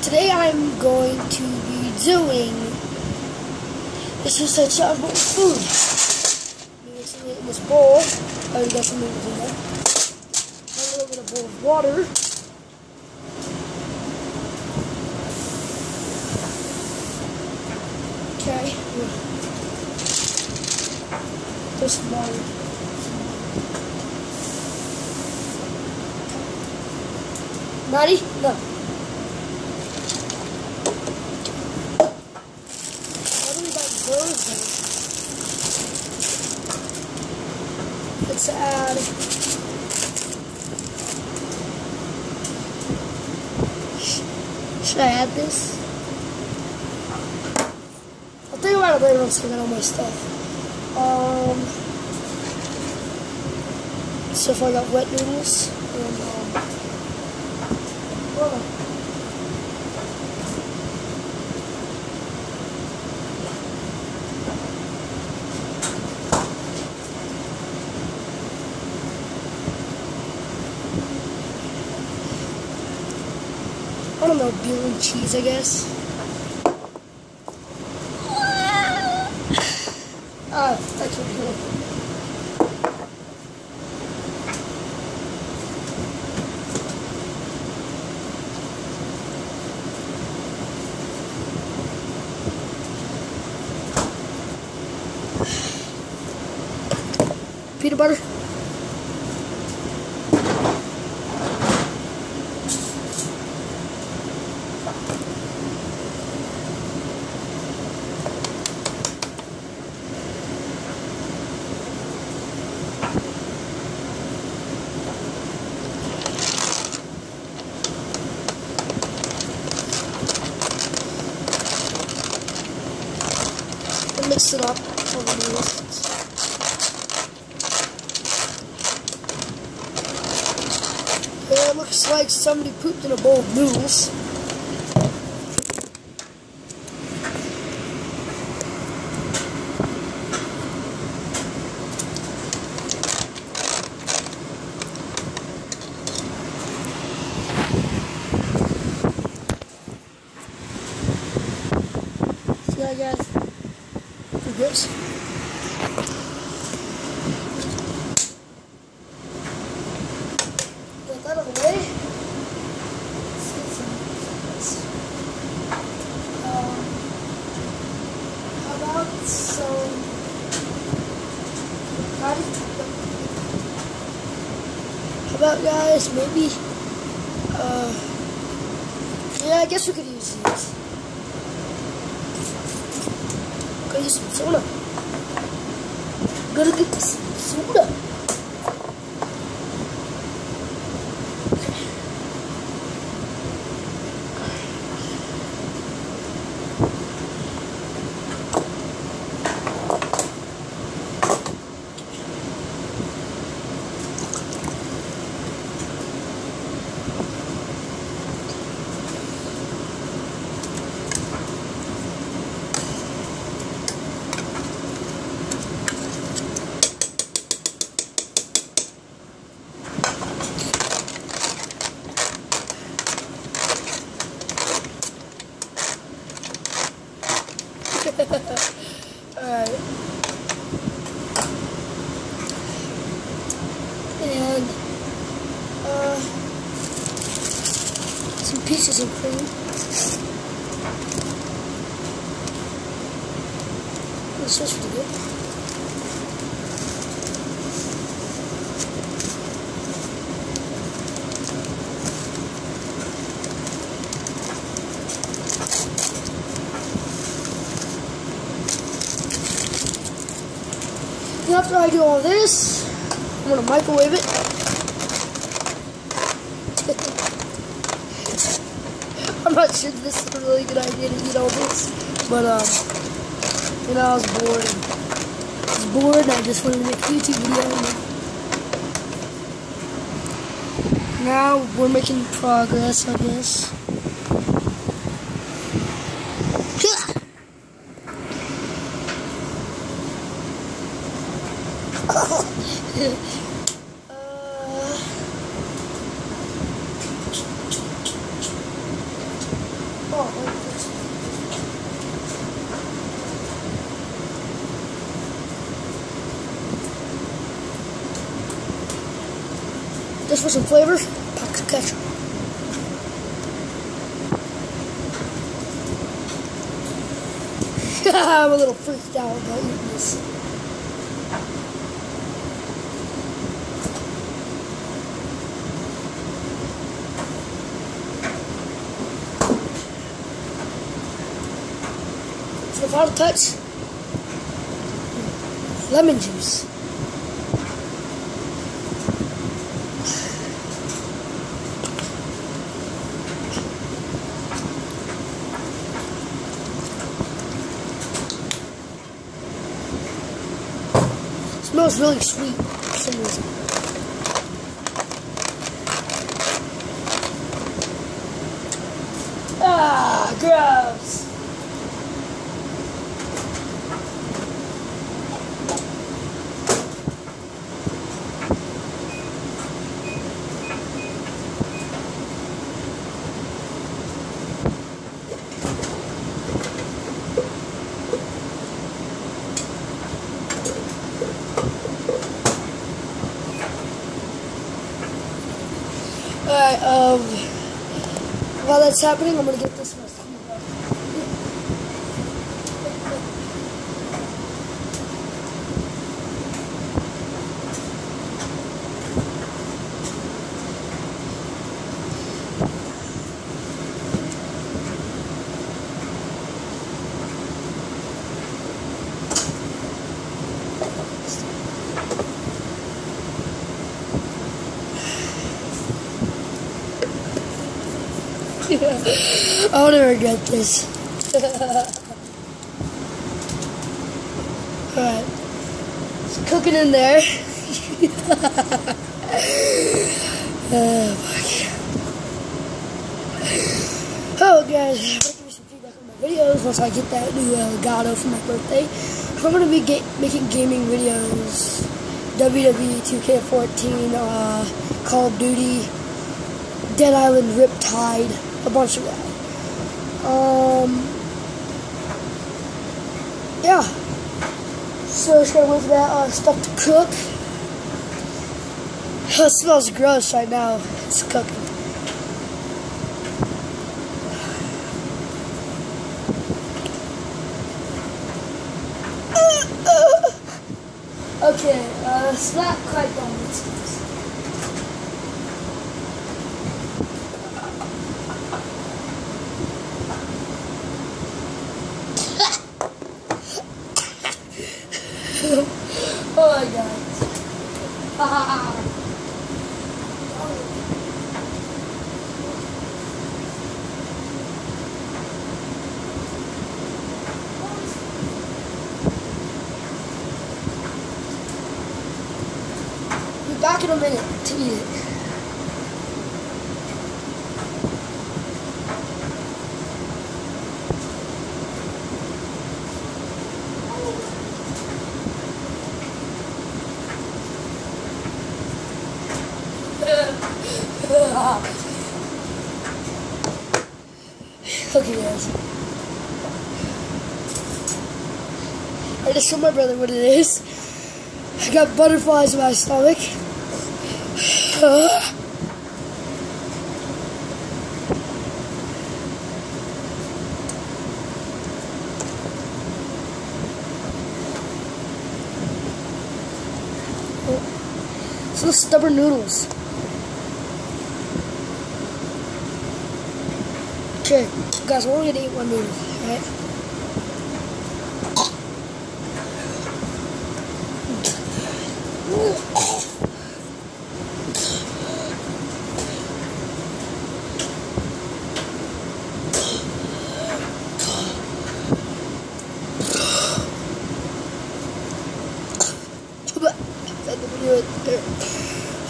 Today I'm going to be doing this is a chocolate food. I'm mixing it in this bowl. I already got some noodles in there. A little bit of bowl of water. Okay. There's some water. Ready? No. What do we got those in? Let's add should I add this? I'll think about it later once I get all my stuff. So far I got wet noodles and I don't know, beer and cheese, I guess. That's okay. Peanut butter. And mix it up over the list. It looks like somebody pooped in a bowl of noodles. See that, guys? For this. Get that out of the way. How about some? How about, guys? Maybe. Yeah, I guess we could use these. Gotta use some soda. Gotta get some soda. Alright. And some pieces of cream. This smells pretty good. After I do all this, I'm going to microwave it. I'm not sure this is a really good idea to eat all this, but you know, I was bored and I just wanted to make a YouTube video. Now we're making progress, I guess. Oh, just for some flavor, pack some ketchup. I'm a little freaked out about eating this. For the final touch, lemon juice. Smells really sweet for some reason. Ah, gross. Alright, while that's happening, I'm gonna get this one. I want to regret this. Alright. It's cooking in there. Oh, fuck. Oh, guys. I'm going to give you some feedback on my videos once I get that new Elgato for my birthday. I'm going to be making gaming videos. WWE 2K14, Call of Duty, Dead Island, Riptide, a bunch of that. Yeah. So just gonna wait for that stuff to cook. It smells gross right now. It's cooking. Okay, it's not quite done. Oh my god. Be back in a minute to eat it. Okay, guys. I just showed my brother what it is. I got butterflies in my stomach. Some stubborn noodles. Okay, guys, we're only gonna eat one noodle, right?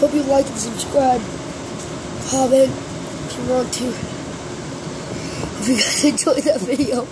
Hope you like and subscribe. Comment if you want to. If you guys enjoyed that video.